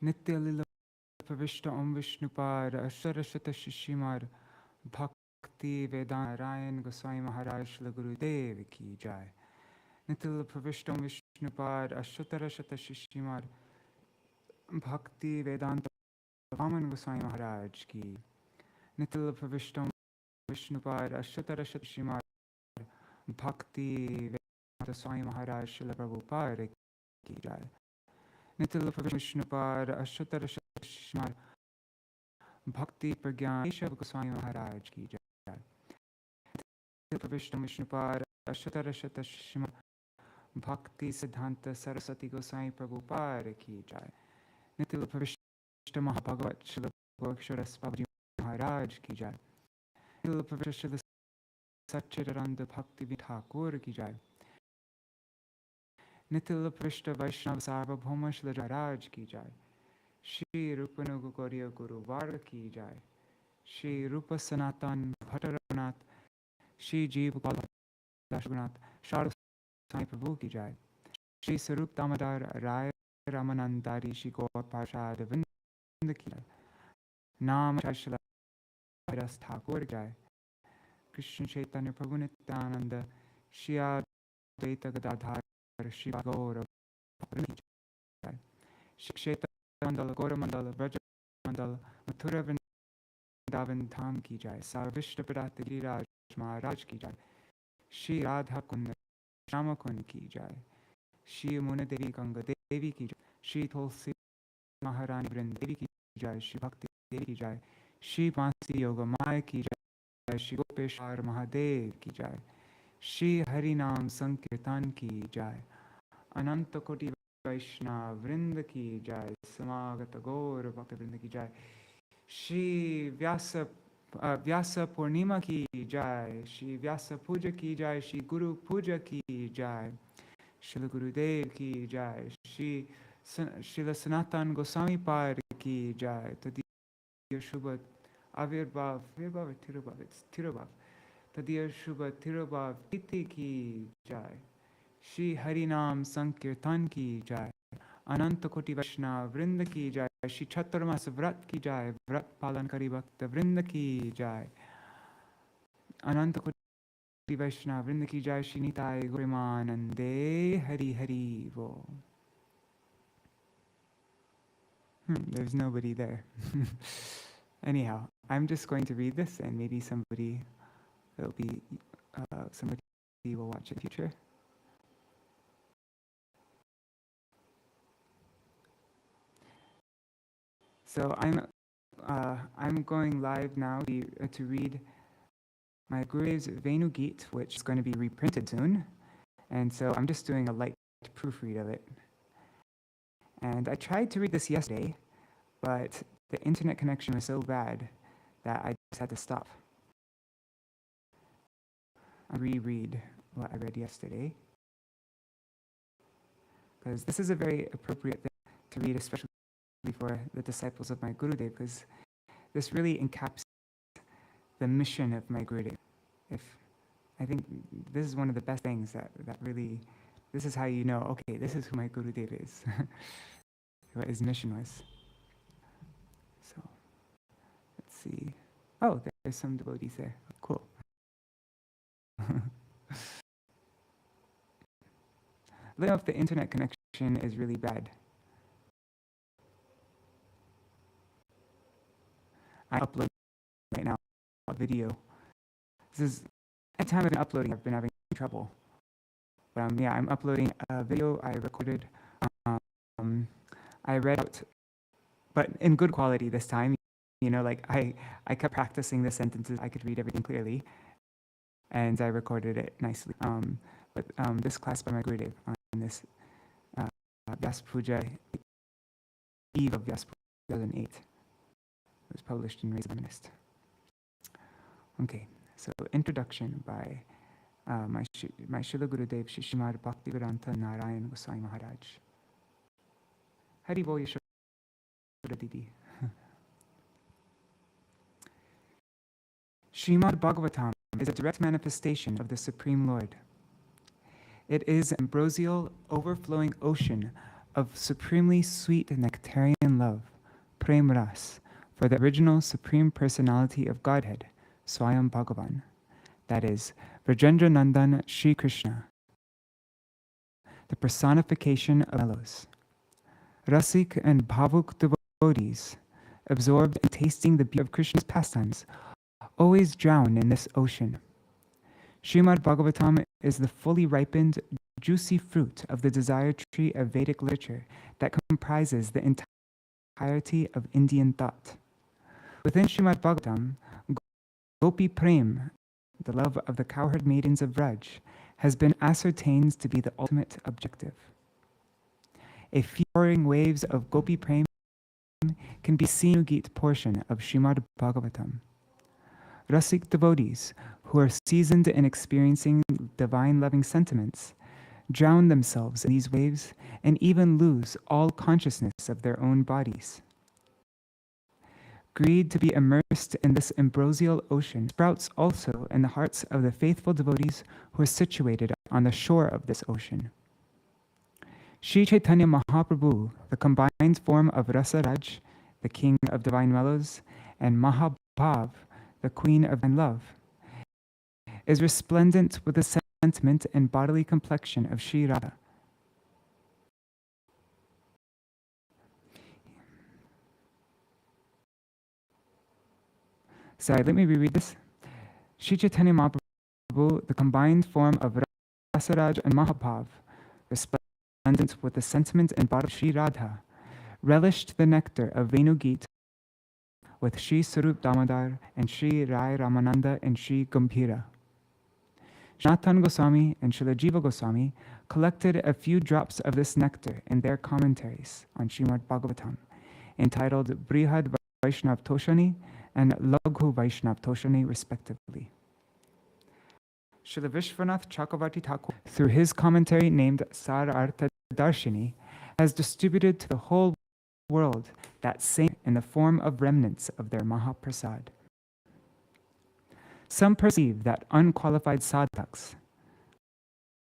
Nitya Lila Pravishta Om Vishnupad Asharashata Shishimad Bhakti Vedanta Narayan Goswami Maharaj Śrīla Gurudeva Ki Jai. Nitya Lila Pravishta Om Vishnupad Asharashata Shishimad Bhakti Vedanta Vaman Goswami Maharaj Ki. Nitya Lila Pravishta Om Vishnupad Asharashata Shishimad Bhakti Vedanta Swami Maharaj Śrīla Prabhupada Ki Jai. Nitya Lila Pravishta Vishnupad Asharashata Shishimad Bhakti Pragyan Keshav Goswami Maharaj Ki Jai. Nitya Pravishta Vishnupad Asharashata Shishimad Bhakti Siddhanta Saraswati Goswami Prabhupada Ki Jai. Nitya Pravishta Mahabhagavat Śrīla Gorakshara Babaji Maharaj Ki Jai. Nitya Pravishta Śrīla Satchidananda Bhakti Thakur Ki Jai. Nitya Pravishta Vaishnava Sarvabhauma Śrīla Maharaj Ki Jai. Shri Rupanuga Gauriya Guru Varga Ki Jai. Shri Rupa Sanatan Bhattaranath Shri Jeev Gopal Dashgunath Sharad Swami Prabhu Ki Jai. Shri Sarup Damodar Rai Ramanandari Shri Gaur Parshad Vrinda Ki Jai. Nam Shri Viras Thakur Jai. Krishna Chaitanya Prabhu Nityananda Shri Advaita Gadadhar Shri Gaura Ki Jai. Shri Kshetra Mandala Gaura Mandala Vraja Mandala Mathura Vrindavan Dham Ki Jai. Sarvishta Pradata Giriraj Maharaj Ki Jai. Shri Radha Kunda Shama Kund Ki Jai. Shri Muna Devi Ganga Devi Ki Jai. Shri Tulsi Maharani Vrind Devi Ki Jai. Shri Bhakti Devi Ki Jai. Shri Pansi Yoga Maya Ki Jai. Shri Gopeshwar Mahadev Ki Jai. Shri Harinam Sankirtan Ki Jai. Ananta Koti Vaishnava Vrinda Ki Jai. Samagata Gaura Bhakta Vrinda Ki Jai. Shri Vyasa Purnima Ki Jai. Shri Vyasa Puja Ki Jai. Shri Guru Puja Ki Jai. Śrīla Gurudeva Ki Jai. Shri Śrīla Sanatan Goswami Pad Ki Jai. Tadiya Shubha Avirbhav or Tirubhav? It's Tirubhav. Tadiya Shubha Tirubhav Titi Ki Jai. Shri Harinam Sankirtan Ki Jai. Ananta Koti Vaishnava Vrinda Ki Jai. Shri Chaturmas Vrat Ki Jai. Vrat Palan Kari Bhakta Vrinda Ki Jai. Ananta Koti Vaishnava Vrinda Ki Jai. Shri Nitai Gurimanande Hari Hari Vo. There's nobody there. Anyhow, I'm just going to read this, and maybe somebody will watch in the future. So I'm going live now to read my Gurudev's Veṇu-gīta, which is going to be reprinted soon, and so I'm just doing a light proofread of it. And I tried to read this yesterday, but the internet connection was so bad that I just had to stop. I reread what I read yesterday, because this is a very appropriate thing to read, especially for the disciples of my Gurudev, because this really encapsulates the mission of my Gurudev. I think this is one of the best things that really, this is how you know, okay, this is who my Gurudev is, what his mission was. So, let's see. Oh, there's some devotees there. Cool. Let me know if the internet connection is really bad. I'm uploading right now a video. This is, every time I've been uploading, I've been having trouble. But yeah, I'm uploading a video I recorded. I read out, but in good quality this time. You know, like I kept practicing the sentences. I could read everything clearly, and I recorded it nicely. But this class by my Gurudev on this Vyasa Puja, eve of Vyasa Puja 2008. It was published in Raise Feminist. Okay, so introduction by my Śrīla Gurudev Śrīmad-Bhāgavatam Narayan Goswami Maharaj. Haribol Yashoda Didi. Śrīmad-Bhāgavatam is a direct manifestation of the Supreme Lord. It is an ambrosial, overflowing ocean of supremely sweet nectarian love, Prem Ras, for the original Supreme Personality of Godhead, Swayam Bhagavan, that is, Vrajendra Nandan Shri Krishna, the personification of mellows. Rasik and Bhavuk devotees, absorbed in tasting the beauty of Krishna's pastimes, always drown in this ocean. Śrīmad-Bhāgavatam is the fully ripened, juicy fruit of the desire tree of Vedic literature that comprises the entirety of Indian thought. Within Śrīmad-Bhāgavatam, Gopi Prem, the love of the cowherd maidens of Vraj, has been ascertained to be the ultimate objective. A few roaring waves of Gopi Prem can be seen in the Veṇu-gīta portion of Śrīmad-Bhāgavatam. Rasik devotees, who are seasoned in experiencing divine loving sentiments, drown themselves in these waves and even lose all consciousness of their own bodies. Greed to be immersed in this ambrosial ocean sprouts also in the hearts of the faithful devotees who are situated on the shore of this ocean. Sri Chaitanya Mahaprabhu, the combined form of Rasaraj, the king of divine mellows, and Mahabhav, the queen of divine love, is resplendent with the sentiment and bodily complexion of Sri Radha. Sorry, let me reread this. Sri Chaitanya Mahaprabhu, the combined form of Rasaraj and Mahabhav, resplendent with the sentiment and body of Sri Radha, relished the nectar of Veṇu-gīta with Sri Sarup Damodar and Sri Rai Ramananda and Sri Gambhira. Sanatana Goswami and Śrīla Jiva Goswami collected a few drops of this nectar in their commentaries on Śrīmad-Bhāgavatam, entitled Brihad Vaishnav Toshani and Laghu Vaishnav Toshani, respectively. Srila Vishwanath Chakravarti Thakur, through his commentary named Sar Artha Darshini, has distributed to the whole world that same in the form of remnants of their Mahaprasad. Some perceive that unqualified sadhaks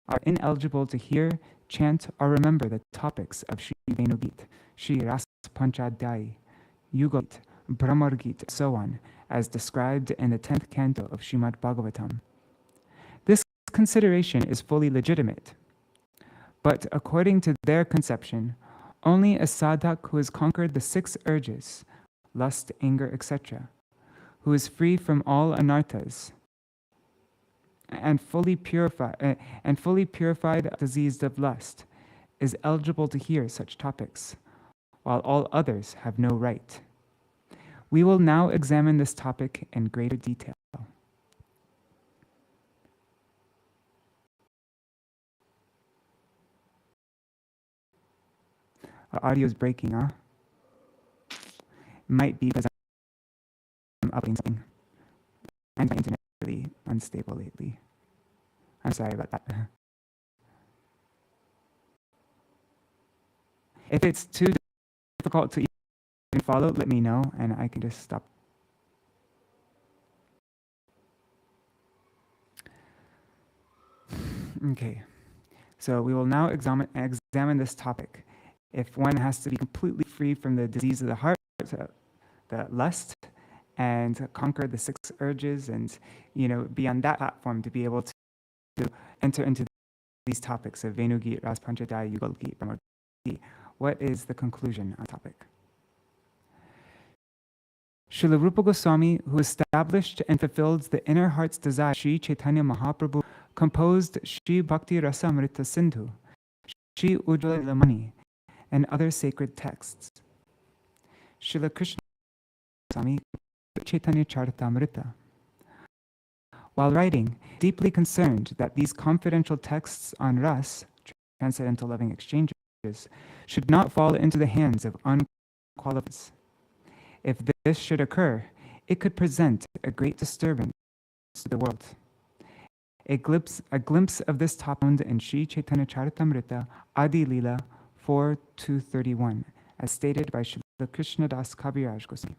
are ineligible to hear, chant, or remember the topics of Sri Veṇu-gīta, Sri Rasa Panchadhyayi, Yuga-gīta, Brahmar-gīta, and so on, as described in the 10th canto of Śrīmad-Bhāgavatam. This consideration is fully legitimate, but according to their conception, only a sadhak who has conquered the 6 urges, lust, anger, etc., who is free from all anarthas, and fully purified diseased of lust, is eligible to hear such topics, while all others have no right. We will now examine this topic in greater detail. Our audio is breaking, huh? Might be because I'm uploading something. And my internet is really unstable lately. I'm sorry about that. If it's too difficult to even follow, let me know and I can just stop. Okay, so we will now examine this topic. If one has to be completely free from the disease of the heart, the lust, and conquer the 6 urges, and be on that platform to be able to enter into these topics of Veṇu-gīta, Rasa Panchadhyayi, Yugal-gīta, Brahmar-gīta, what is the conclusion on the topic? Srila Rupa Goswami, who established and fulfilled the inner heart's desire, Sri Chaitanya Mahaprabhu, composed Sri Bhakti Rasamrita Sindhu, Sri Ujjvala Lamani, and other sacred texts. Srila Krishna Goswami, Chaitanya Charitamrita. While writing, deeply concerned that these confidential texts on ras, transcendental loving exchanges, should not fall into the hands of unqualified. If this should occur, it could present a great disturbance to the world. A glimpse of this topic found in Sri Chaitanya Charitamrita Adi Lila 4:231, as stated by Srila Krishnadas Kaviraj Goswami.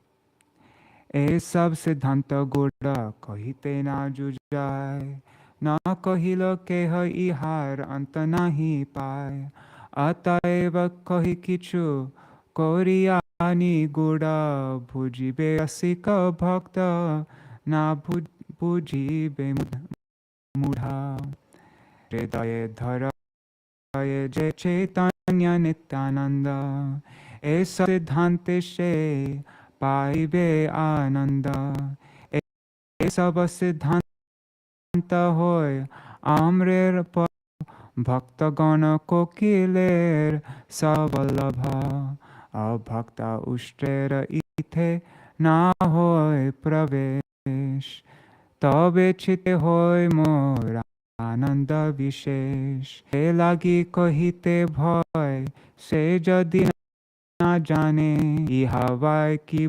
E sab siddhanta gura kahite na jujai, na kahilo ke hai ihar anta nahi pai, Ataeva kohi kichu koriyani guda bhujibe asika bhakta na bhujibe mudha. Hridaye dharaye je chaitanya nityananda esa siddhante she paibe ananda. Esab siddhanta hoy amrer par Bhaktagana kokiler savalabha abhakta ushtera ithe na hoy pravesh tabe chite hoy mor ananda vishesh. He lagi kohite bhoy se jadi na jane iha vai ki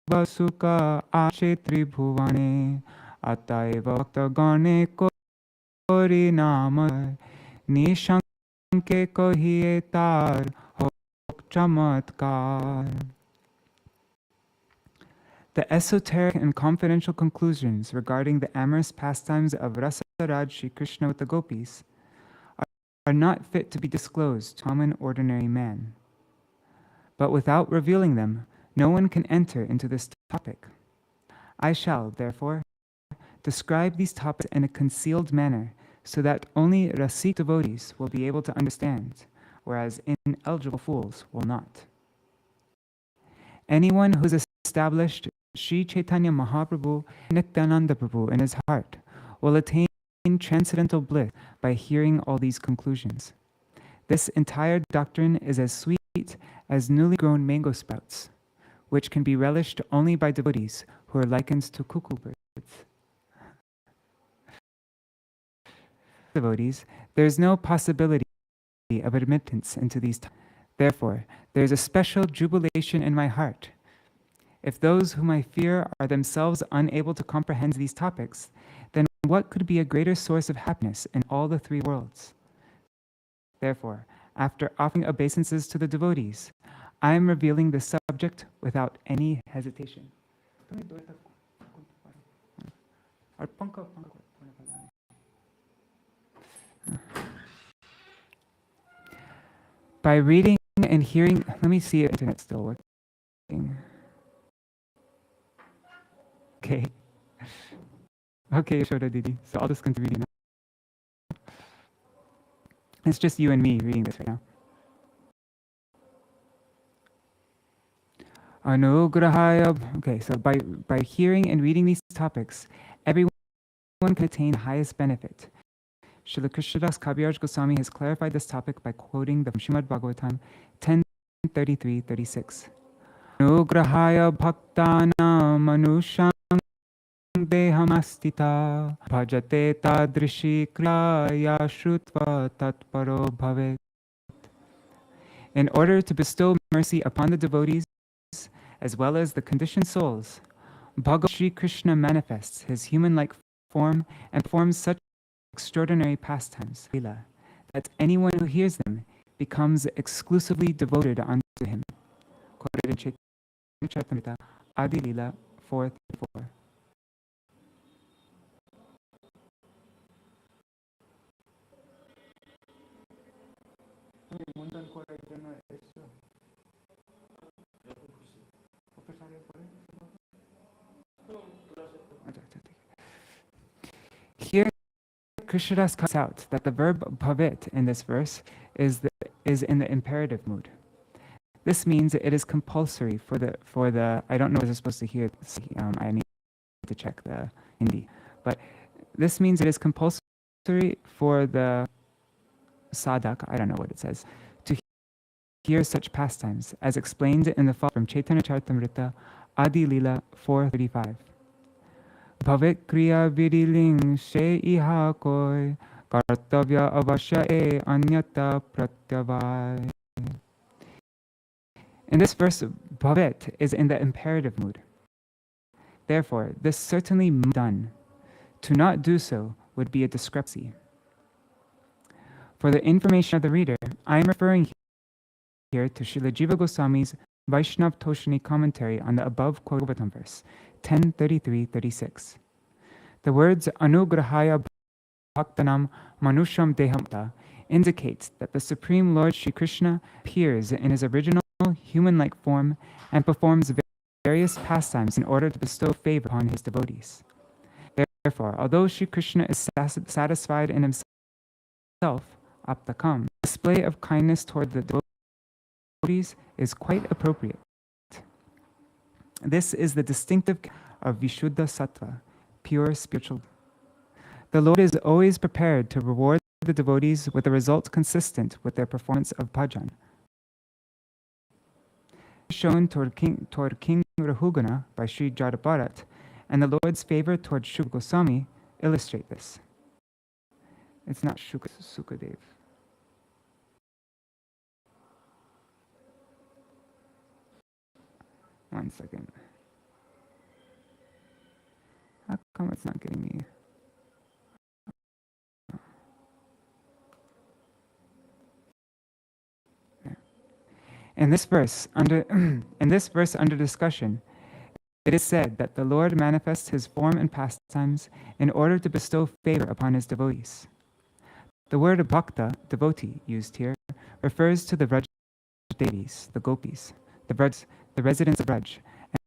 basuka ashe tribhuvane ataiva bhaktagane kori nama Nishanke kohiye tar hok chamatkar. The esoteric and confidential conclusions regarding the amorous pastimes of Rasaraj Shri Krishna with the gopis are not fit to be disclosed to common ordinary man. But without revealing them, no one can enter into this topic. I shall, therefore, describe these topics in a concealed manner, so that only Rasik devotees will be able to understand, whereas ineligible fools will not. Anyone who has established Sri Chaitanya Mahaprabhu Nityananda Prabhu in his heart will attain transcendental bliss by hearing all these conclusions. This entire doctrine is as sweet as newly grown mango sprouts, which can be relished only by devotees who are likened to cuckoo birds. Devotees, there is no possibility of admittance into these. Therefore, there is a special jubilation in my heart. If those whom I fear are themselves unable to comprehend these topics, then what could be a greater source of happiness in all the three worlds? Therefore, after offering obeisances to the devotees, I am revealing the subject without any hesitation. By reading and hearing, let me see if the internet's still working. Okay. Okay, Yashoda Didi. So I'll just continue reading now. It's just you and me reading this right now. Anugrahaya. Okay, so by hearing and reading these topics, everyone can attain the highest benefit. Śrīla Krishnadas Kaviraj Goswami has clarified this topic by quoting the Śrīmad-Bhāgavatam 10:33-36. Anugrahaya bhaktana manusham dehamastita bhajate tadrishi kriyaya shrutva tatparo bhavet. In order to bestow mercy upon the devotees as well as the conditioned souls, Bhagavan Shri Krishna manifests his human-like form and performs such extraordinary pastimes, that anyone who hears them becomes exclusively devoted unto him. Quoted in Chaitanya Charitamrita, Adi Lila 4:34. Here, Krishnadas points out that the verb bhavet in this verse is in the imperative mood. This means it is compulsory for the I don't know if I'm supposed to hear this, I need to check the Hindi, but this means it is compulsory for the sadhak, I don't know what it says, to hear such pastimes, as explained in the fall from Chaitanya Charitamrita, Adi Lila 4:35. Bhavet kriya viriling she iha koi kartavya avashya e anyata pratyavai. In this verse, bhavet is in the imperative mood. Therefore, this certainly must be done. To not do so would be a discrepancy. For the information of the reader, I am referring here to Śrīla Jiva Goswami's Vaishnav Toshini commentary on the above quoted Bhagavatam verse 10:33-36. The words Anugrahaya Bhaktanam Manusham Dehamta indicates that the Supreme Lord Sri Krishna appears in his original human-like form and performs various pastimes in order to bestow favor upon his devotees. Therefore, although Sri Krishna is satisfied in himself, aptakam, display of kindness toward the devotees is quite appropriate. This is the distinctive of Vishuddha Sattva, pure spiritual. The Lord is always prepared to reward the devotees with a result consistent with their performance of bhajan. Shown toward King Rahugana by Sri Jadabharat, and the Lord's favor toward Shukra Goswami illustrate this. It's not Sukadev. One second. How come it's not getting me? In this verse under discussion, it is said that the Lord manifests his form and pastimes in order to bestow favor upon his devotees. The word bhakta, devotee, used here, refers to the Vraj Devis, the gopis, the residents of Vraj,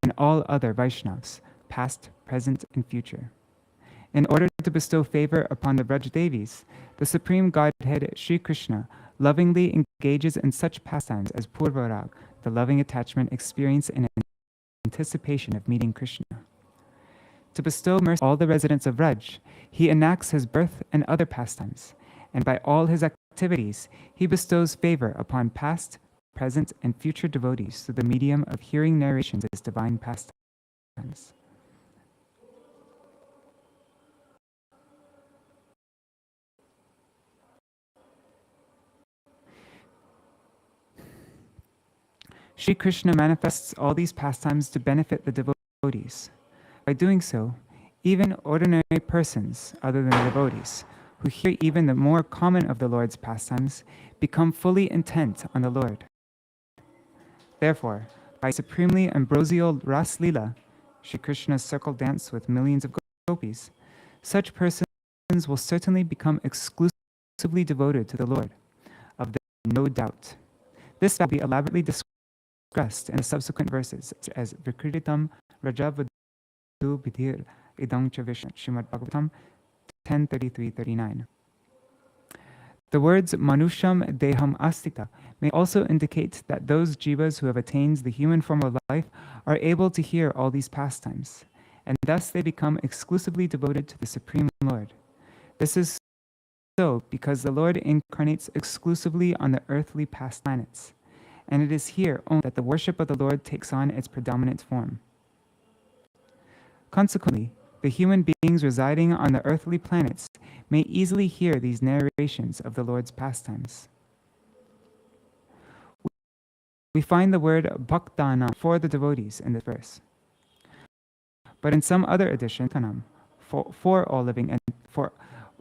and all other Vaishnavas, past, present, and future. In order to bestow favor upon the Vraj Devis, the Supreme Godhead Sri Krishna lovingly engages in such pastimes as Purvarag, the loving attachment experienced in anticipation of meeting Krishna. To bestow mercy on all the residents of Vraj, he enacts his birth and other pastimes, and by all his activities, he bestows favor upon past, present, and future devotees through the medium of hearing narrations of his divine pastimes. Sri Krishna manifests all these pastimes to benefit the devotees. By doing so, even ordinary persons, other than the devotees, who hear even the more common of the Lord's pastimes, become fully intent on the Lord. Therefore, by supremely ambrosial Ras Lila, Sri Krishna's circle dance with millions of gopis, such persons will certainly become exclusively devoted to the Lord, of there no doubt. This will be elaborately discussed in the subsequent verses, as Vikritam Rajavadu Bidhir Idang Chavishna, Śrīmad-Bhāgavatam 10:33-39. The words Manusham Deham Astita may also indicate that those jivas who have attained the human form of life are able to hear all these pastimes, and thus they become exclusively devoted to the Supreme Lord. This is so because the Lord incarnates exclusively on the earthly past planets, and it is here only that the worship of the Lord takes on its predominant form. Consequently, the human beings residing on the earthly planets may easily hear these narrations of the Lord's pastimes. We find the word bhaktana for the devotees in this verse. But in some other edition, for all living and for.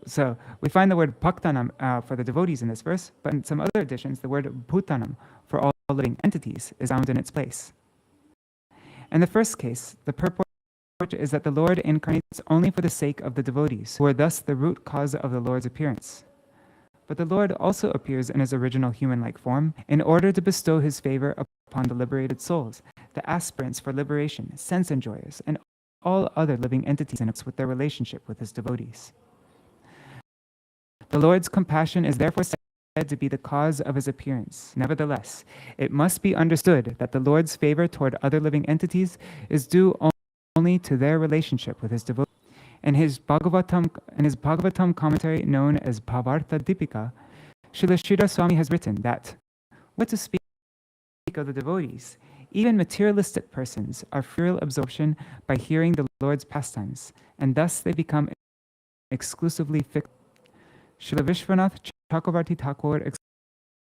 So we find the word bhaktanam for the devotees in this verse, but in some other editions, the word bhutanam for all living entities is found in its place. In the first case, the purport is that the Lord incarnates only for the sake of the devotees, who are thus the root cause of the Lord's appearance. But the Lord also appears in his original human-like form in order to bestow his favor upon the liberated souls, the aspirants for liberation, sense enjoyers, and all other living entities in accordance with their relationship with his devotees. The Lord's compassion is therefore said to be the cause of his appearance. Nevertheless, it must be understood that the Lord's favor toward other living entities is due only to their relationship with his devotees. In his Bhagavatam commentary known as Bhavartha Dipika, Srila Sridhar Swami has written that, what to speak of the devotees, even materialistic persons are free absorption by hearing the Lord's pastimes, and thus they become exclusively fixed. Srila Vishwanath Chakravarti Thakur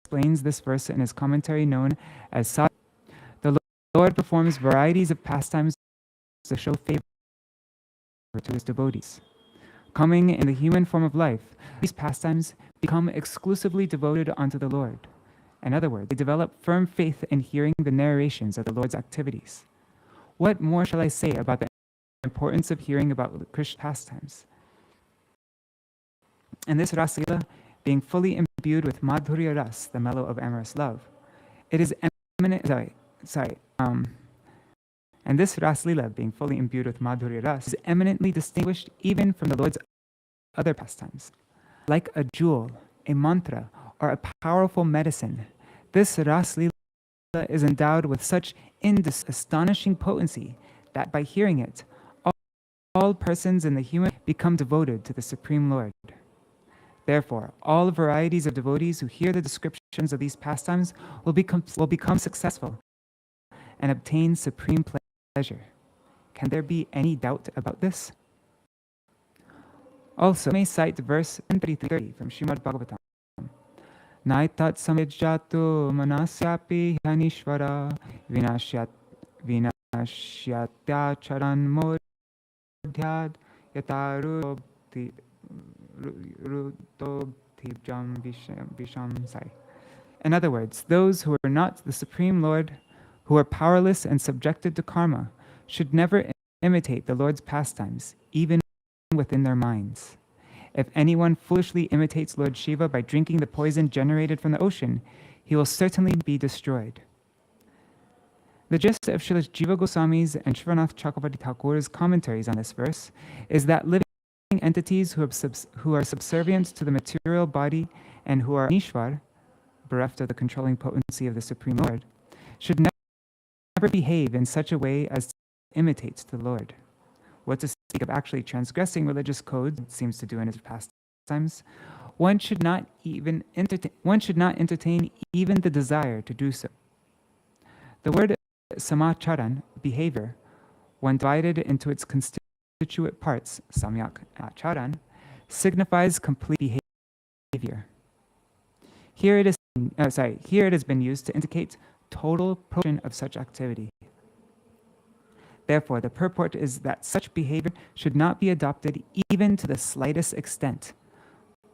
explains this verse in his commentary known as Sadhu. The Lord performs varieties of pastimes to show favor to his devotees. Coming in the human form of life, these pastimes become exclusively devoted unto the Lord. In other words, they develop firm faith in hearing the narrations of the Lord's activities. What more shall I say about the importance of hearing about Krishna's pastimes? And this Rasa Lila, being fully imbued with madhurya ras, the mellow of amorous love. It is eminent. And this Ras Lila, being fully imbued with madhurya ras, is eminently distinguished even from the Lord's other pastimes. Like a jewel, a mantra, or a powerful medicine, this Ras Lila is endowed with such astonishing potency that by hearing it, all persons in the human become devoted to the Supreme Lord. Therefore, all varieties of devotees who hear the descriptions of these pastimes will become successful and obtain supreme pleasure. Can there be any doubt about this? Also, may cite verse 10:30 from Śrīmad-Bhāgavatam. Naitat samejjatu manasyapi hanishvara vinashyatyacharan modhyad yatarutobdhijam visham sai. In other words, those who are not the Supreme Lord, who are powerless and subjected to karma, should never imitate the Lord's pastimes, even within their minds. If anyone foolishly imitates Lord Shiva by drinking the poison generated from the ocean, he will certainly be destroyed. The gist of Srila Jiva Goswami's and Srivanath Chakravarti Thakur's commentaries on this verse is that living entities who are subservient to the material body and who are Nishvar, bereft of the controlling potency of the Supreme Lord, should never behave in such a way as to imitate the Lord. What to speak of actually transgressing religious codes, it seems to do in his pastimes, one should not entertain even the desire to do so. The word samacharan, behavior, when divided into its constituent parts, samyak acharan, signifies complete behavior. Here it has been used to indicate total prohibition of such activity. Therefore, the purport is that such behavior should not be adopted even to the slightest extent.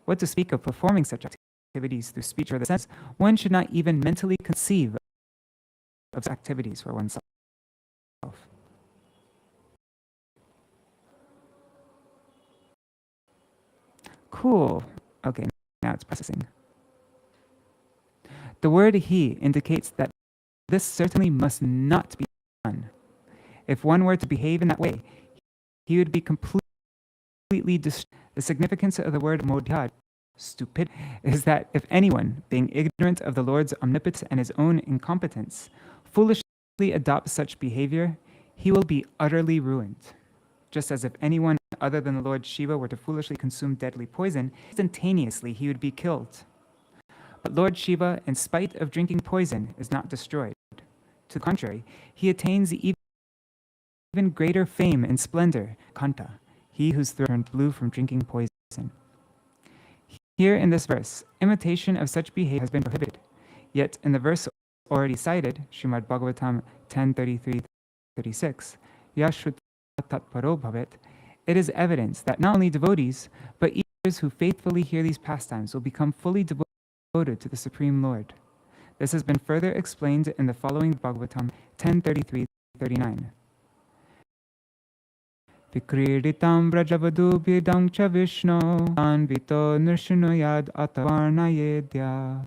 What to speak of performing such activities through speech or the sense, one should not even mentally conceive of such activities for oneself. Cool. Okay, now it's processing. The word he indicates that this certainly must not be done. If one were to behave in that way, he would be completely destroyed. The significance of the word modhyad, stupid, is that if anyone, being ignorant of the Lord's omnipotence and his own incompetence, foolishly adopts such behavior, he will be utterly ruined. Just as if anyone other than the Lord Shiva were to foolishly consume deadly poison, instantaneously he would be killed. But Lord Shiva, in spite of drinking poison, is not destroyed. To the contrary, he attains even greater fame and splendor, Kanta, he whose throat turned blue from drinking poison. Here in this verse, imitation of such behavior has been prohibited. Yet in the verse already cited, Śrīmad-Bhāgavatam 10:33-36, Yashruta tatparo bhavet, it is evidence that not only devotees, but others who faithfully hear these pastimes will become fully devoted to the Supreme Lord. This has been further explained in the following Bhagavatam 10:33-39. Vikriditam brajavadubhidam cha vishno anvito nrishunayad atavarnayedya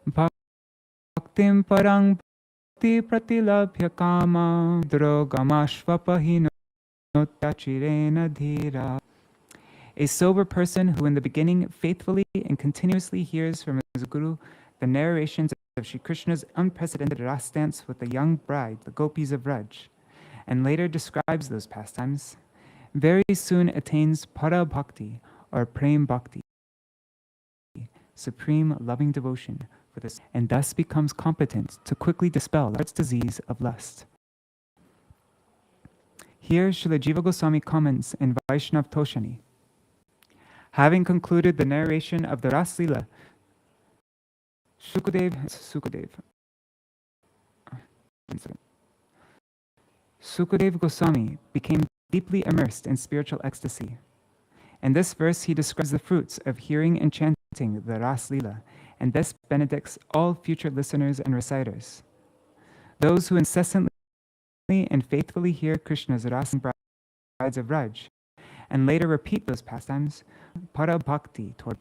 bhaktim parang bhakti pratilabhya kama drogamashvapahino tyachirena dhira. A sober person who in the beginning faithfully and continuously hears from his Guru the narrations of Sri Krishna's unprecedented ras dance with the young bride, the gopis of Vraj, and later describes those pastimes, very soon attains para bhakti or prem bhakti, supreme loving devotion for this, and thus becomes competent to quickly dispel the heart's disease of lust. Here Srila Jiva Goswami comments in Vaishnav Toshani. Having concluded the narration of the Ras Lila, Sukadev Goswami became deeply immersed in spiritual ecstasy. In this verse, he describes the fruits of hearing and chanting the Ras Lila, and thus benedicts all future listeners and reciters. Those who incessantly and faithfully hear Krishna's Ras and brides of Raj, and later repeat those pastimes, para bhakti toward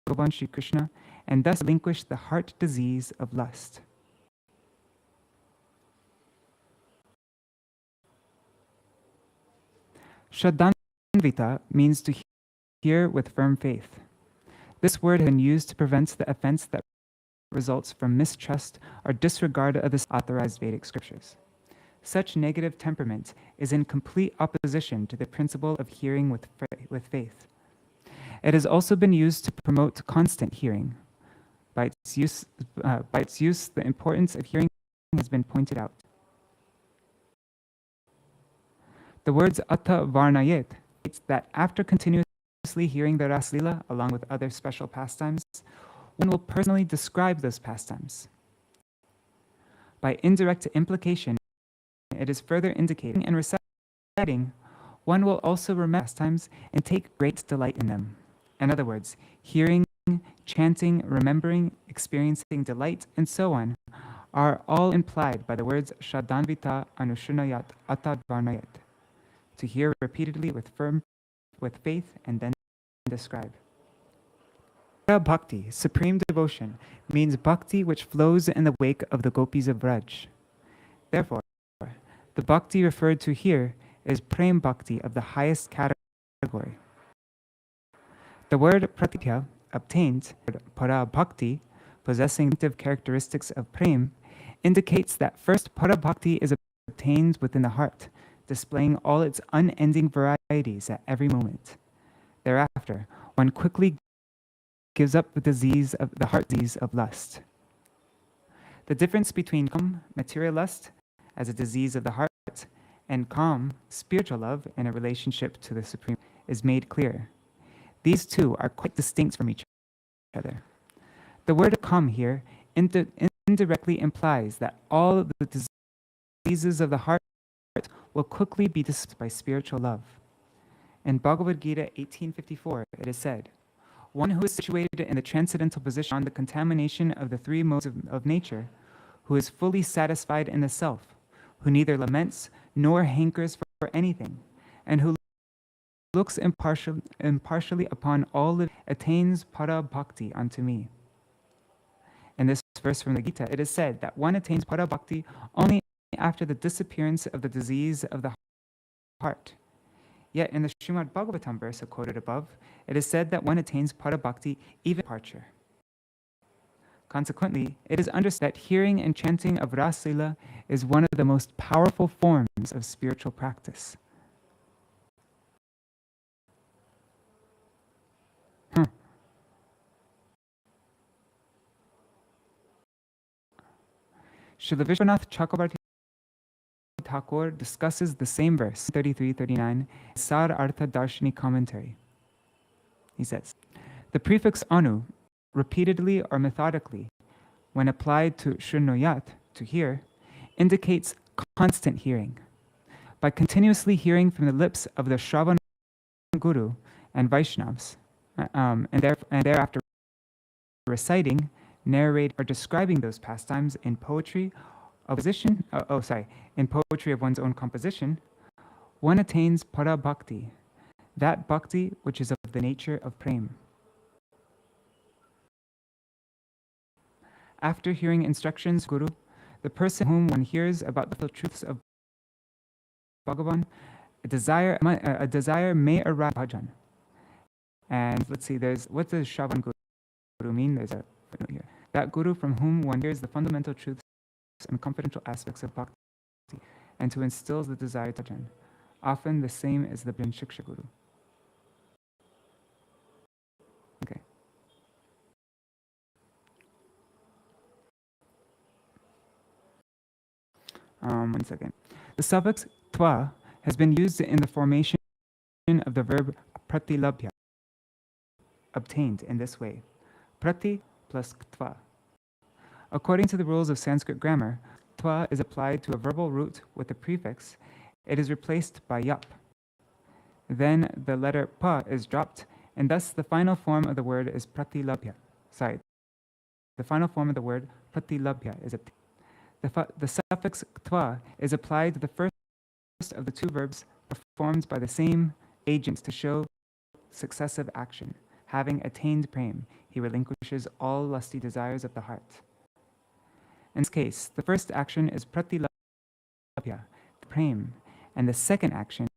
Bhagavan Shri Krishna, and thus relinquish the heart disease of lust. Shraddhanvita means to hear with firm faith. This word has been used to prevent the offense that results from mistrust or disregard of the authorized Vedic scriptures. Such negative temperament is in complete opposition to the principle of hearing with faith. It has also been used to promote constant hearing. By its use, the importance of hearing has been pointed out. The words Atta Varnayet states that after continuously hearing the Raslila along with other special pastimes, one will personally describe those pastimes. By indirect implication, it is further indicating and reciting, one will also remember pastimes and take great delight in them. In other words, hearing, chanting, remembering, experiencing delight, and so on are all implied by the words Shraddhanvita Anushunayat Atta Varnayat, to hear repeatedly with faith and then describe. Bhakti, supreme devotion, means bhakti which flows in the wake of the gopis of Braj. Therefore, the bhakti referred to here is prem bhakti of the highest category. The word pratitya, obtained, para bhakti, possessing distinctive characteristics of prem, indicates that first para bhakti is obtained within the heart, displaying all its unending varieties at every moment. Thereafter, one quickly gives up the heart disease of lust. The difference between kam, material lust, as a disease of the heart, and kam, spiritual love, in a relationship to the Supreme, is made clear. These two are quite distinct from each other. The word kam here indirectly implies that all the diseases of the heart will quickly be dispelled by spiritual love. In Bhagavad-gīta 18:54, it is said, one who is situated in the transcendental position on the contamination of the three modes of nature, who is fully satisfied in the self, who neither laments nor hankers for anything, and who looks impartially upon all that attains para bhakti unto me. In this verse from the Gita, it is said that one attains para bhakti only after the disappearance of the disease of the heart. Yet in the Śrīmad-Bhāgavatam verse quoted above, it is said that one attains para bhakti even departure. Consequently, it is understood that hearing and chanting of Raslila is one of the most powerful forms of spiritual practice. Srila Vishwanath Chakravarti Thakur discusses the same verse, 33-39, Sar Artha Darshini commentary. He says, the prefix anu, repeatedly or methodically, when applied to shrunuyat, to hear, indicates constant hearing. By continuously hearing from the lips of the Shravan Guru and Vaishnavas, and thereafter reciting, narrating, or describing those pastimes in poetry in poetry of one's own composition, one attains para bhakti, that bhakti which is of the nature of prem. After hearing instructions from Guru, the person whom one hears about the truths of Bhagavan, a desire may arise bhajan. And let's see, what does Shravan Guru mean? There's a footnote here. That Guru from whom one hears the fundamental truths and confidential aspects of bhakti, and who instills the desire to bhajan, often the same as the Brin Shiksha Guru. Okay. One second. The suffix tva has been used in the formation of the verb pratilabhya, obtained in this way. Prati plus tva. According to the rules of Sanskrit grammar, tva is applied to a verbal root with a prefix. It is replaced by yap. Then the letter pa is dropped, and thus the final form of the word is pratilabhya. The final form of the word pratilabhya is obtained. The suffix tva is applied to the first of the two verbs performed by the same agents to show successive action. having attained prema, he relinquishes all lusty desires of the heart. In this case, the first action is pratilabhya, prema, and the second action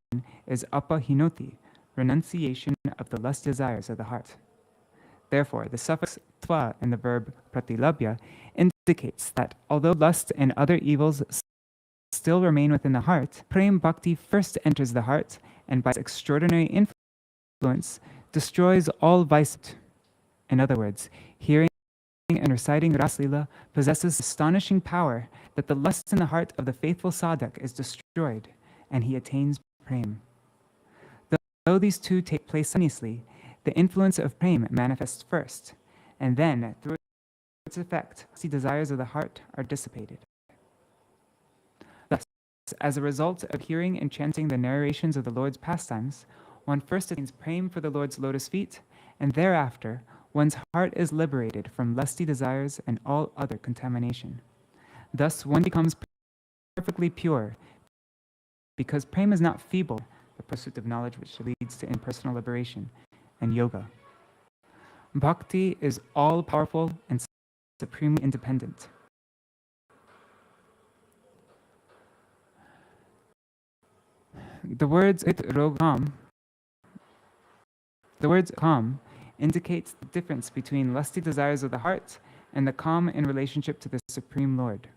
is apahinoti, renunciation of the lust desires of the heart. Therefore, the suffix tva in the verb pratilabhya indicates that although lust and other evils still remain within the heart, prema bhakti first enters the heart and by its extraordinary influence destroys all vice. In other words, hearing and reciting Raslila possesses astonishing power that the lust in the heart of the faithful sadhak is destroyed and he attains prema. Though these two take place simultaneously, the influence of prema manifests first, and then, through its effect, the desires of the heart are dissipated. Thus, as a result of hearing and chanting the narrations of the Lord's pastimes, one first attains prema for the Lord's lotus feet, and thereafter, one's heart is liberated from lusty desires and all other contamination. Thus, one becomes perfectly pure, because prema is not feeble, the pursuit of knowledge which leads to impersonal liberation and yoga. Bhakti is all-powerful and supremely independent. The words kam indicates the difference between lusty desires of the heart and the kam in relationship to the Supreme Lord.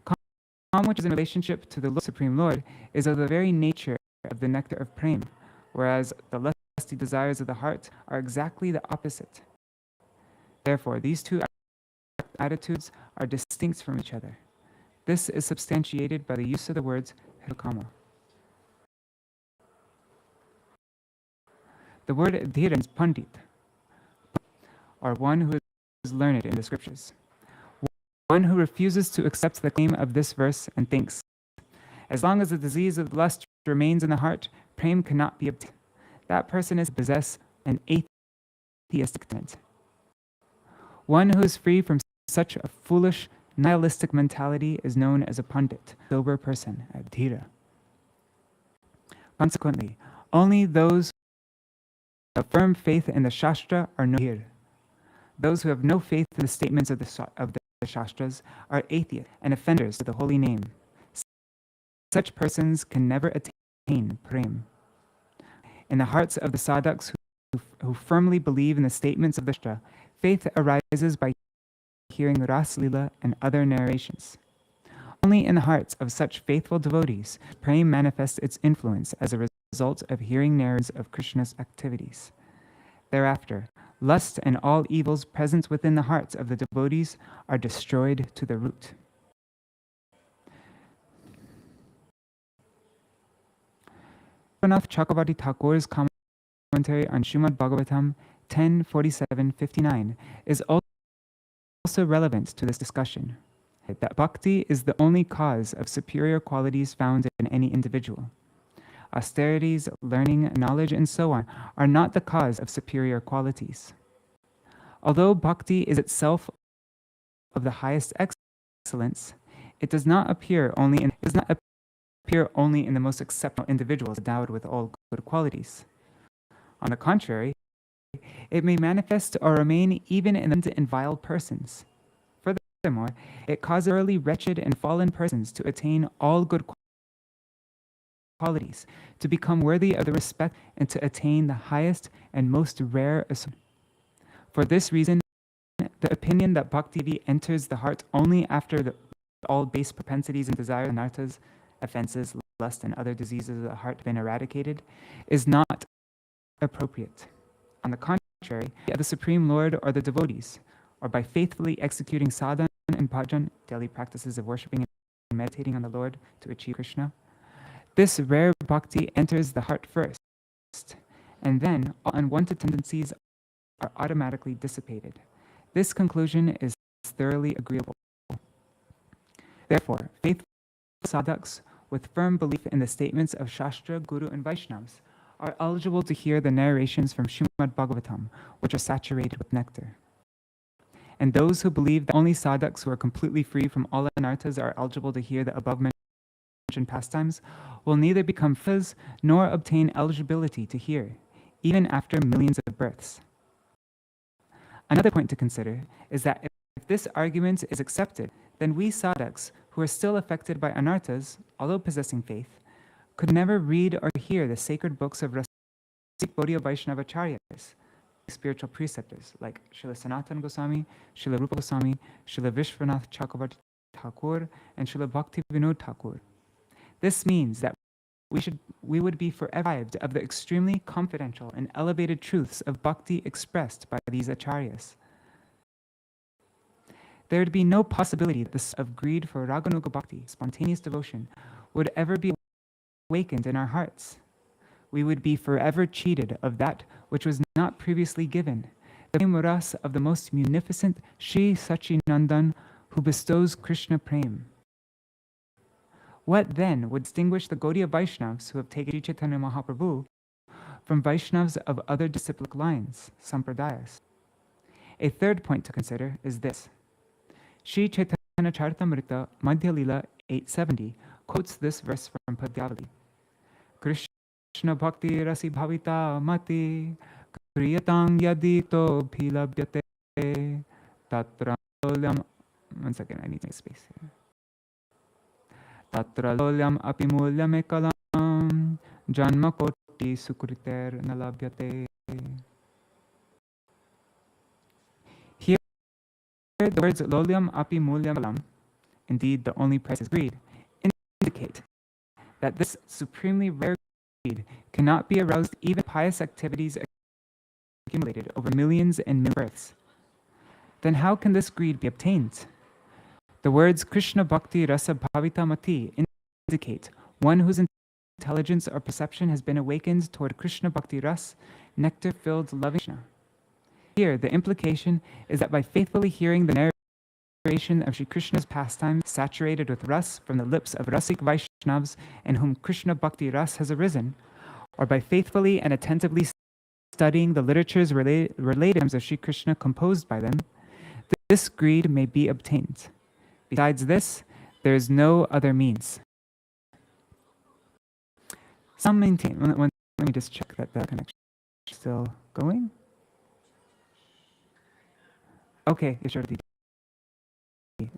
Kam, which is in relationship to the Supreme Lord, is of the very nature of the nectar of prema, whereas the lusty desires of the heart are exactly the opposite. Therefore, these two attitudes are distinct from each other. This is substantiated by the use of the words kama. The word dhira means pandit, or one who is learned in the scriptures. One who refuses to accept the claim of this verse and thinks, as long as the disease of lust remains in the heart, prema cannot be obtained. That person is possess an atheistic intent. One who is free from such a foolish, nihilistic mentality is known as a pandit, sober person, a dhira. Consequently, only those who have firm faith in the Shastra are no dhira. Those who have no faith in the statements of the Shastras are atheists and offenders to the holy name. Such persons can never attain prema. In the hearts of the sadhaks who firmly believe in the statements of the Shastra, faith arises by hearing Raslila and other narrations. Only in the hearts of such faithful devotees, prema manifests its influence as a result of hearing narratives of Krishna's activities. Thereafter, lust and all evils present within the hearts of the devotees are destroyed to the root. Raghunath Chakravarti Thakur's commentary on Śrīmad-Bhāgavatam 10:47-59 is also relevant to this discussion, that bhakti is the only cause of superior qualities found in any individual. Austerities, learning, knowledge, and so on are not the cause of superior qualities. Although bhakti is itself of the highest excellence, it does not appear only in the most exceptional individuals endowed with all good qualities. On the contrary, it may manifest or remain even in vile persons. Furthermore, it causes early wretched and fallen persons to attain all good qualities, to become worthy of the respect and to attain the highest and most rare ascension. For this reason, the opinion that bhakti enters the heart only after all base propensities and desires, anarthas, offenses, lust, and other diseases of the heart have been eradicated is not appropriate. On the contrary, the Supreme Lord or the devotees, or by faithfully executing sadhana and bhajan, daily practices of worshipping and meditating on the Lord to achieve Krishna, this rare bhakti enters the heart first, and then all unwanted tendencies are automatically dissipated. This conclusion is thoroughly agreeable. Therefore, faithful sadhaks with firm belief in the statements of Shastra, Guru, and Vaishnavas are eligible to hear the narrations from Śrīmad-Bhāgavatam, which are saturated with nectar. And those who believe that only sadhaks who are completely free from all anarthas are eligible to hear the above-mentioned pastimes will neither become fizz nor obtain eligibility to hear, even after millions of births. Another point to consider is that if this argument is accepted, then we sadhaks, who are still affected by anarthas, although possessing faith, could never read or hear the sacred books of Rasik Gaudiya Vaishnavacharyas, spiritual preceptors like Śrīla Sanatana Goswami, Śrīla Rupa Goswami, Śrīla Vishwanath Chakravarti Thakur, and Śrīla Bhakti Vinod Thakur. This means that we would be forever deprived of the extremely confidential and elevated truths of bhakti expressed by these acharyas. There would be no possibility that the source of greed for raganuga bhakti, spontaneous devotion, would ever be awakened in our hearts. We would be forever cheated of that which was not previously given, the prem ras of the most munificent Shri Sachinandan, who bestows Krishna prem. What then would distinguish the Gaudiya Vaishnavas who have taken Sri Chaitanya Mahaprabhu from Vaishnavas of other disciplic lines, sampradayas? A third point to consider is this. Sri Chaitanya Charitamrita Madhya Lila 870 quotes this verse from Padyavali. Krishna bhakti rasi bhavita mati kriyatang yadito bhilabhyate tatra lolyam. One second, I need to make space here. Tatra lolyam api mulyam ekalam janma koti sukriter nalabhyate. Here, the words lolyam api mulyam ekalam, indeed the only price is greed, indicate that this supremely rare greed cannot be aroused even pious activities accumulated over millions and millions of births. Then how can this greed be obtained? The words Krishna Bhakti Rasa Bhavita Mati indicate one whose intelligence or perception has been awakened toward Krishna Bhakti Ras, nectar-filled loving Krishna. Here, the implication is that by faithfully hearing the narration of Sri Krishna's pastime saturated with ras from the lips of Rasik Vaishnavas in whom Krishna Bhakti Ras has arisen, or by faithfully and attentively studying the literatures related hymns of Sri Krishna composed by them, this greed may be obtained. Besides this, there is no other means. Some maintain, let me just check that the connection is still going. Okay, sure.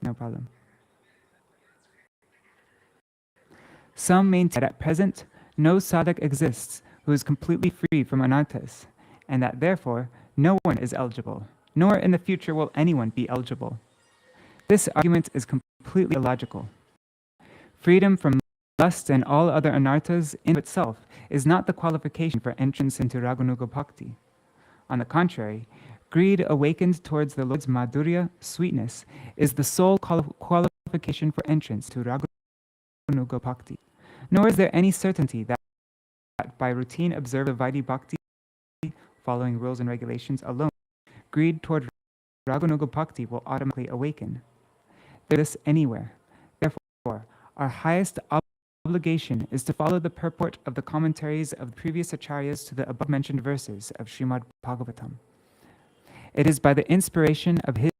No problem. Some maintain that at present, no sadhak exists who is completely free from anarthas, and that therefore, no one is eligible, nor in the future will anyone be eligible. This argument is completely illogical. Freedom from lust and all other anarthas in itself is not the qualification for entrance into Raganuga Bhakti. On the contrary, greed awakened towards the Lord's madhurya, sweetness, is the sole qualification for entrance to Raganuga Bhakti. Nor is there any certainty that by routine observed Vaidhi Bhakti, following rules and regulations alone, greed toward Raganuga Bhakti will automatically awaken. There is this anywhere. Therefore, our highest obligation is to follow the purport of the commentaries of the previous acharyas to the above-mentioned verses of Śrīmad-Bhāgavatam. It is by the inspiration of His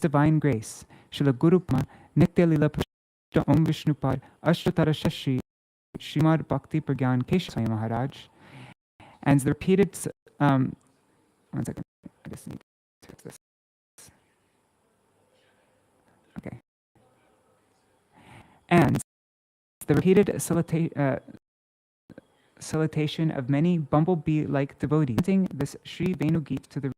divine grace, Śrīla Gurudeva Nitya Lila Prashta Om Vishnupad Ashtara Shashi Śrīmad Bhakti Pragyan Kesha Maharaj, and the repeated one second, I just need to fix this. Okay. And the repeated salutation of many bumblebee-like devotees, presenting this Sri Veṇu-gīta to the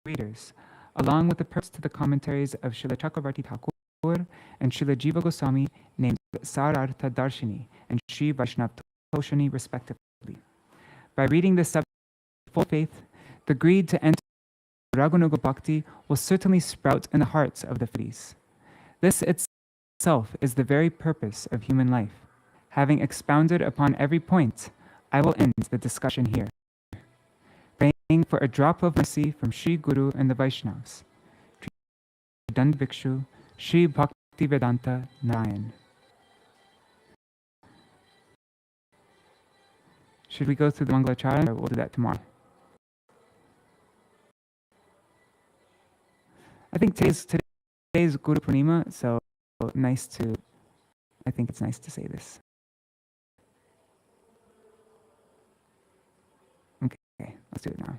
readers, along with the purpose to the commentaries of Śrīla Chakravarti Thakur and Śrīla Jiva Goswami, named Sarartha Darshini and Sri Vaishnav Toshani, respectively. By reading this subject with full faith, the greed to enter Raganuga Bhakti will certainly sprout in the hearts of the devotees. This itself is the very purpose of human life. Having expounded upon every point, I will end the discussion here, praying for a drop of mercy from Sri Guru and the Vaishnavas. Dand Bhikshu, Sri Bhakti Vedanta Narayan. Should we go through the Mangalacharya, or we'll do that tomorrow? I think today's Guru-pūrṇimā, so I think it's nice to say this. Okay, let's do it now.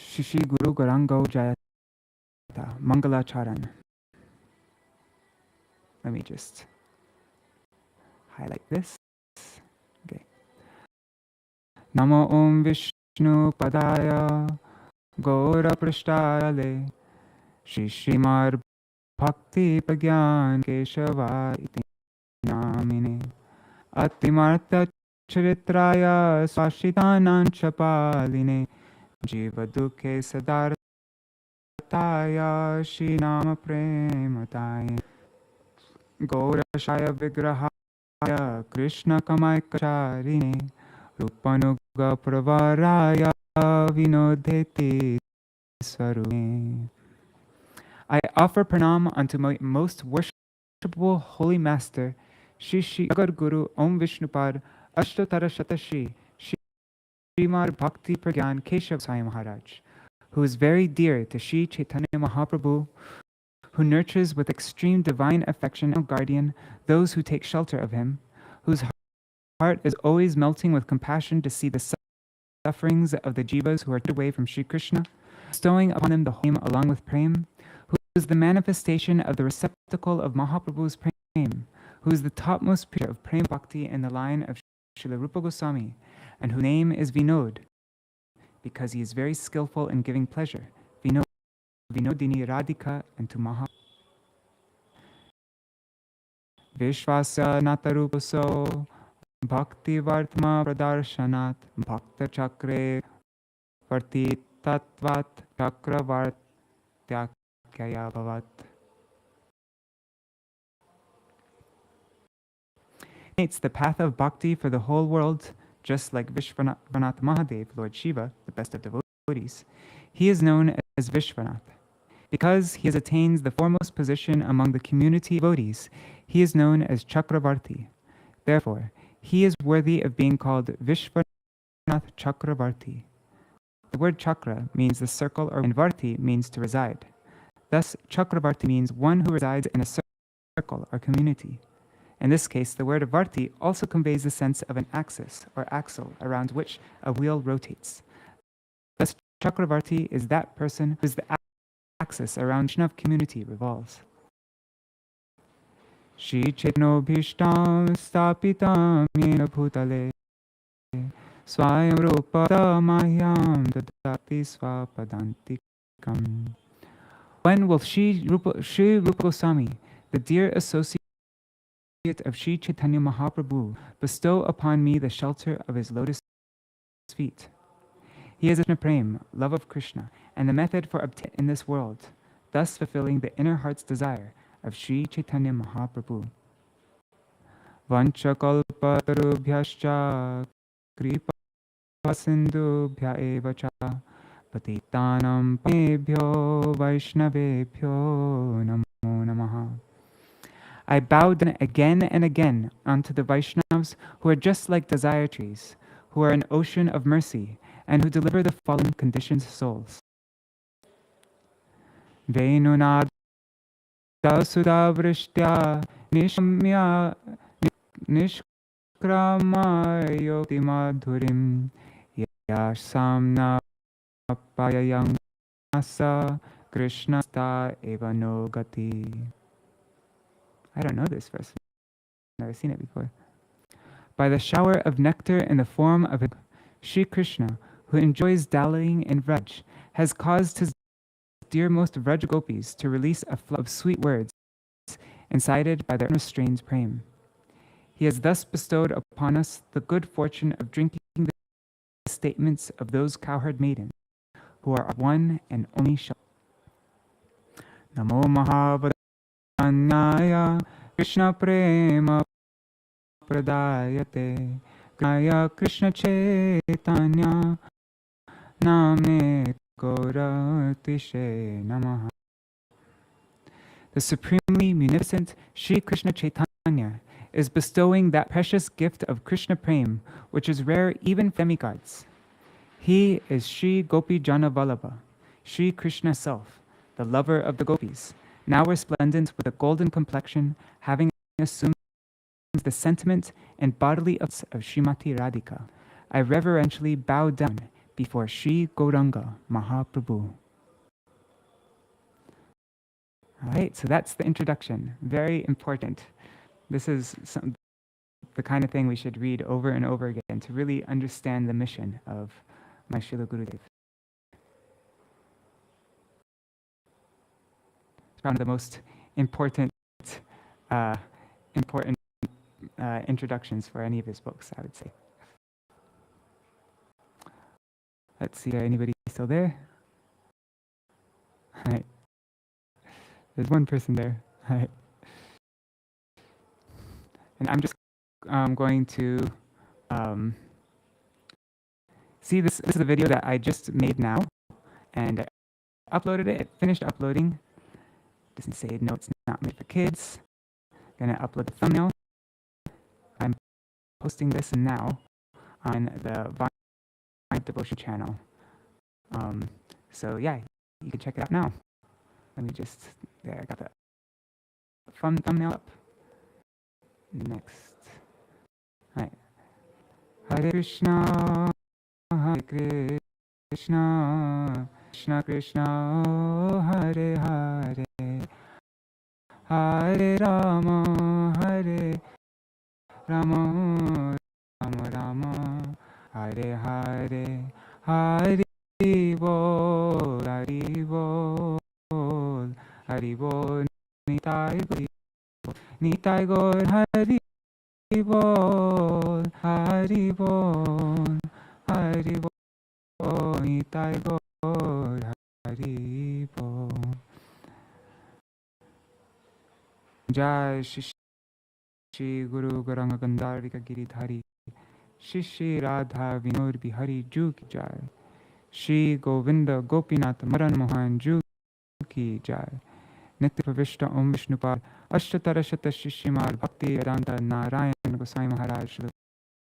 Shishi Guru Garango Jayata Mangala Charan. Let me just highlight this. Okay. Namo Om Vishnu Padaya Gaura Prashtale Shri Śrīmad-Bhāgavatam Pragyan Keshava iti namine Atimartha Charitraya Swashitanam Chapaline Jiva Dukhe Sadartaya Shri Nama Premataya Gaurashaya Vigrahaya Krishna Kamaikacharine Rupanuga Pravaraya Vinodheti Swarupe. I offer pranam unto my most worshipable Holy Master, Shri Jagat Guru Om Vishnupad Ashtatara Shatashi Śrīmad-Bhāgavatam Pragyan Keshav Sai Maharaj, who is very dear to Shri Chaitanya Mahaprabhu, who nurtures with extreme divine affection and guardian those who take shelter of him, whose heart is always melting with compassion to see the sufferings of the jivas who are turned away from Shri Krishna, bestowing upon them the holy name along with prem, who is the manifestation of the receptacle of Mahaprabhu's prem, who is the topmost preacher of prem bhakti in the line of Śrīla Rupa Goswami, and whose name is Vinod, because he is very skillful in giving pleasure. Vinod, Vinodini Radhika, and to Maha. Vishvasya Natarupaso Bhakti Vartma Pradarshanat Bhakta Chakre Varti Tattvat Chakravartyakyaya Bhavat. It's the path of bhakti for the whole world, just like Vishwanath Mahadev, Lord Shiva, the best of devotees. He is known as Vishwanath. Because he has attained the foremost position among the community of devotees, he is known as Chakravarti. Therefore, he is worthy of being called Vishwanath Chakravarti. The word chakra means the circle, and varti means to reside. Thus, Chakravarti means one who resides in a circle or community. In this case, the word varti also conveys the sense of an axis or axle around which a wheel rotates. Thus, Chakravarti is that person whose the axis around Vaishnava community revolves. Shri Chaitanya Bhishtam Stapitam Yena Bhutale Swayam Rupa Mahyam Dadati Swapadantikam. When will Shri Rupa Goswami, the dear associate of Shri Chaitanya Mahaprabhu, bestow upon me the shelter of his lotus feet? He is Krishna Prem, love of Krishna, and the method for obtaining in this world, thus fulfilling the inner heart's desire of Shri Chaitanya Mahaprabhu. Vanchakalpatarubhyascha kripa sindubhya evacha patitanam pamebhyo vaishnavebhyo namo namaha. I bow down again and again unto the Vaishnavas who are just like desire trees, who are an ocean of mercy, and who deliver the fallen conditioned souls. Veṇu-gīta sudhavrishya nishamya nishkramaya madhurim yasamna payayam asa krishnasta eva no gati. I don't know this verse. I've never seen it before. By the shower of nectar in the form of Shri Krishna, who enjoys dallying in Vraj, has caused his dearmost Vraj gopis to release a flow of sweet words incited by their unrestrained prem. He has thus bestowed upon us the good fortune of drinking the statements of those cowherd maidens who are our one and only shelter. Namo Mahavadanyaya Krishna Prema Pradayate Gaya Krishna Chaitanya Namne Gauratishe Namaha. The supremely munificent Shri Krishna Chaitanya is bestowing that precious gift of Krishna Prem, which is rare even for demigods. He is Shri Gopi Jana Vallabha, Shri Krishna self, the lover of the gopis, now resplendent with a golden complexion, having assumed the sentiment and bodily of Srimati Radhika. I reverentially bow down before Sri Gauranga Mahaprabhu. All right, so that's the introduction. Very important. This is the kind of thing we should read over and over again to really understand the mission of my Śrīla Gurudeva. It's one of the most important introductions for any of his books, I would say. Let's see, anybody still there? All right. There's one person there. All right. And I'm just going to see this. This is a video that I just made now, and I uploaded it. It finished uploading. Doesn't say no, it's not made for kids. Gonna upload the thumbnail. I'm posting this now on the Vine Devotion channel. So yeah, you can check it out now. Let me just, there, I got the fun thumbnail up. Next. All right. Hare Krishna, Hare Krishna, Krishna Krishna, Hare Hare, Hare Rama, Hare Rama, Rama Rama, Hare Hare, Haribol, Haribol, Haribol, Nitai Gaur, Haribol, Haribol, Haribol, Nitai Gaur, Haribol. Jai Shri Guru Gauranga Gandharvika Giridhari, Shri Radha Vinod Bihari Ju ki Jai, Shri Govinda Gopinath Madan Mohan Ju ki Jai, Nitya Pravishta Om Vishnupad Ashtatarashata Śrīmad Bhakti Vedanta Narayan Gosai Maharaj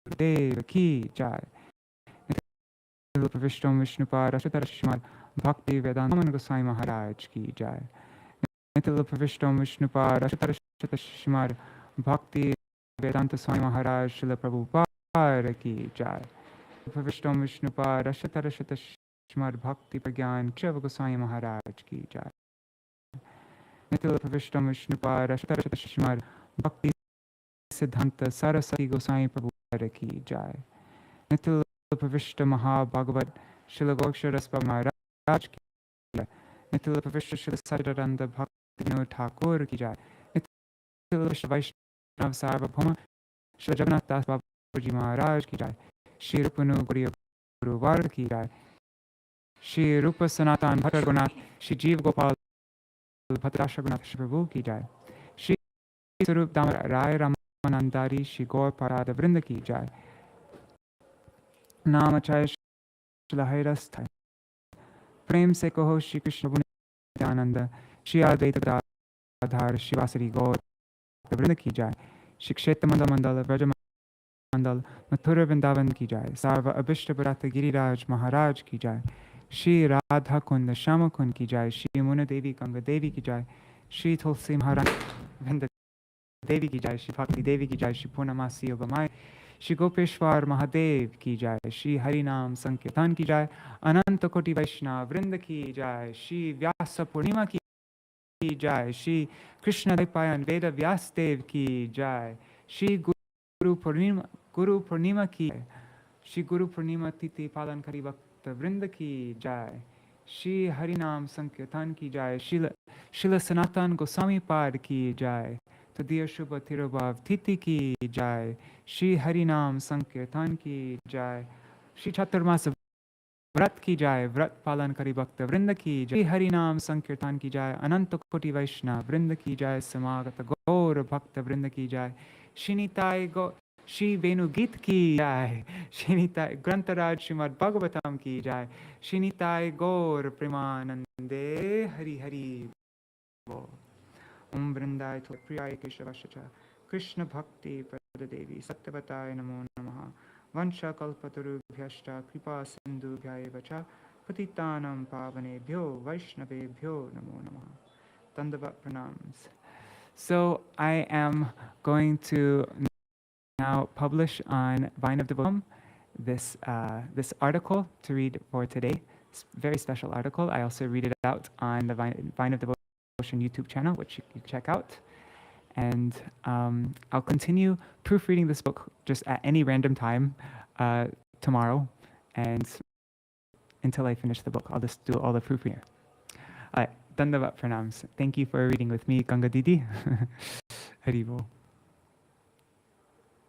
Gurudeva ki Jai, Nitya Pravishta Om Vishnupad Ashtatarashata Śrīmad Bhakti Vedanta Gosai Maharaj ki Jai, Nitya Pravishta Om Vishnupad Ashtatarashata Śrīmad Bhakti Vedanta Swami Maharaj Śrīla Prabhupada ki Jai, Pravishta Om Vishnupad Ashtatarashata Śrīmad Bhakti Pragyan Kshav Gosai Maharaj ki Jai, Nitya Pravishta Om Vishnupad Ashtatarashata Śrīmad Bhakti Siddhanta Saraswati Gosai Prabhupada ki Jai, Nitya Pravishta Maha-Bhagavat Śrīla Gokshara Maharaj ki Jai, Nitya Pravishta Śrīla Sachidananda Bhakti Vinod Thakur ki Jai, Nitya Pravishta Vaishnava Sarvabhauma Śrīla Jagannath Das Babaji Maharaj ki Jai, Shri Veṇu-gīta Guru ki Jai, Shri Rupa Sanatan Bhatta Raghunath Shri Jeev Gopal Bhattacharya Raghunath Shri Prabhu ki Jai, Shri Sarup Damar Rai Ramanandari Shri Gaur Parada Vrinda ki Jai, Namachaya Shri Hairasthai Prem se kaho Shri Krishna Nityananda Shri Advaita Gadadhar Shri Vasari Gaur Vrinda ki Jai, Shri Kshetra Mandal Vraja Mandal Mathura Vrindavan ki Jai, Sarva Abhishta Bharata Giriraj Maharaj ki Jai, Shri Radha Kund Shama Kund ki Jai, Shri Muna Devi Ganga Devi ki Jai, Shri Tulsi Maharaj Vrinda Devi ki Jai, Shri Bhakti Devi ki Jai, Shri Purnamasi Yogamai, Shri Gopeshwar Mahadev ki Jai, Shri Harinam Sankirtan ki Jai, Ananta Koti Vaishnava Vrinda ki Jai, Shri Vyasa Purnima ki Jai, Shri Krishna Daipayan Veda Vyasdev ki Jai, Shri Guru-pūrṇimā ki Jai, Shri Guru-pūrṇimā Titi Palan Kari Bhakta Vrinda ki Jai, Shri Harinam Sankirtan ki Jai, Srila Sanatan Goswami Pad ki Jai, Tadiya Shubha Tirobhav Titi ki Jai, Shri Harinam Sankirtan ki Jai, Shri Chaturmasa Vrat ki Jai, Vrat Palan Kari Bhakta Vrinda ki Jai, Shri Harinam Sankirtan ki Jai, Ananta Koti Vaishnava Vrinda ki Jai, Samagata Gaur Bhakta Vrinda ki Jai, Shinitai Go Shri Veṇu-gīta ki Jai, Shinitai Grantaraj Śrīmad-Bhāgavatam ki Jai, Shinitai Gaur Premanande Hari Hari Bol. Om Vrindai Tul Priyai Keshavashacha Krishna Bhakti Pradadevi Satyavatai Namo Namaha Vansha Kalpatarubhyashta Kripa Sindhubhyaya Vacha Patitanam Pavanebhyo Vaishnavebhyo Namo Namaha. Dandavat Pranams. So I am going to now publish on Vine of Devotion this article to read for today. It's a very special article. I also read it out on the Vine of Devotion YouTube channel, which you can check out. And I'll continue proofreading this book just at any random time tomorrow, and until I finish the book, I'll just do all the proofreading. All right, Dandavat Pranams. Thank you for reading with me, Ganga Didi. Haribol.